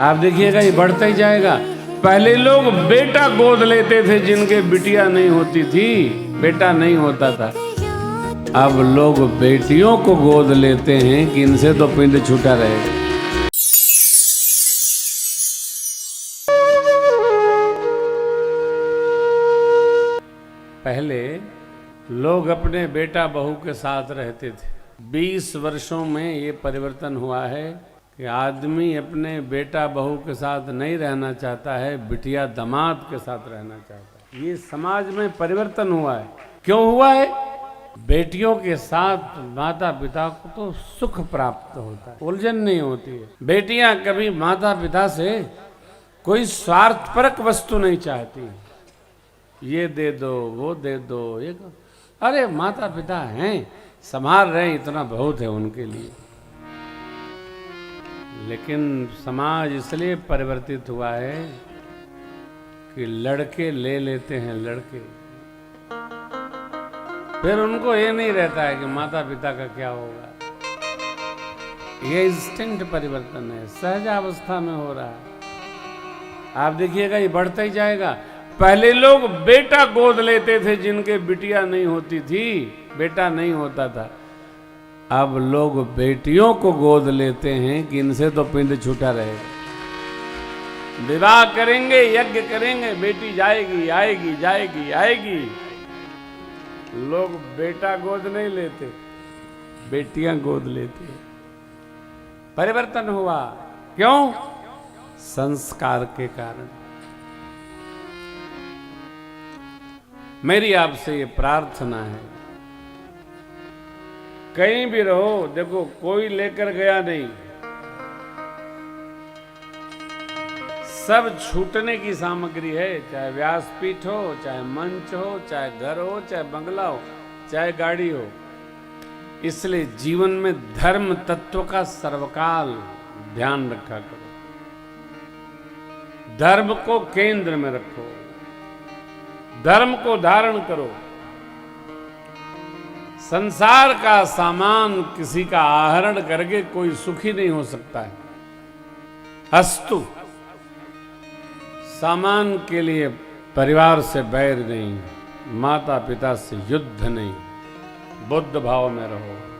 आप देखिएगा ये बढ़ता ही जाएगा। पहले लोग बेटा गोद लेते थे जिनके बिटिया नहीं होती थी, बेटा नहीं होता था। अब लोग बेटियों को गोद लेते हैं कि इनसे तो पिंड छूटा रहेगा। पहले लोग अपने बेटा बहू के साथ रहते थे। 20 वर्षों में ये परिवर्तन हुआ है कि आदमी अपने बेटा बहू के साथ नहीं रहना चाहता है, बिटिया दामाद के साथ रहना चाहता है। ये समाज में परिवर्तन हुआ है। क्यों हुआ है? बेटियों के साथ माता पिता को तो सुख प्राप्त होता है, उलझन नहीं होती है। बेटियां कभी माता पिता से कोई स्वार्थपरक वस्तु नहीं चाहती, ये दे दो वो दे दो, ये अरे माता पिता हैं, संभाल रहे हैं, इतना बहुत है उनके लिए। लेकिन समाज इसलिए परिवर्तित हुआ है कि लड़के ले लेते हैं लड़के, फिर उनको ये नहीं रहता है कि माता पिता का क्या होगा। ये इंस्टिंक्ट परिवर्तन है, सहजावस्था में हो रहा है। आप देखिएगा ये बढ़ता ही जाएगा। पहले लोग बेटा गोद लेते थे जिनके बिटिया नहीं होती थी, बेटा नहीं होता था। अब लोग बेटियों को गोद लेते हैं कि इनसे तो पिंड छूटा रहेगा। विवाह करेंगे, यज्ञ करेंगे, बेटी जाएगी आएगी जाएगी आएगी। लोग बेटा गोद नहीं लेते, बेटियां गोद लेते हैं। परिवर्तन हुआ। क्यों? संस्कार के कारण। मेरी आपसे ये प्रार्थना है, कहीं भी रहो, देखो कोई लेकर गया नहीं, सब छूटने की सामग्री है। चाहे व्यासपीठ हो, चाहे मंच हो, चाहे घर हो, चाहे बंगला हो, चाहे गाड़ी हो। इसलिए जीवन में धर्म तत्व का सर्वकाल ध्यान रखा करो। धर्म को केंद्र में रखो, धर्म को धारण करो। संसार का सामान किसी का आहरण करके कोई सुखी नहीं हो सकता है। अस्तु, सामान के लिए परिवार से बैर नहीं, माता पिता से युद्ध नहीं, बुद्ध भाव में रहो।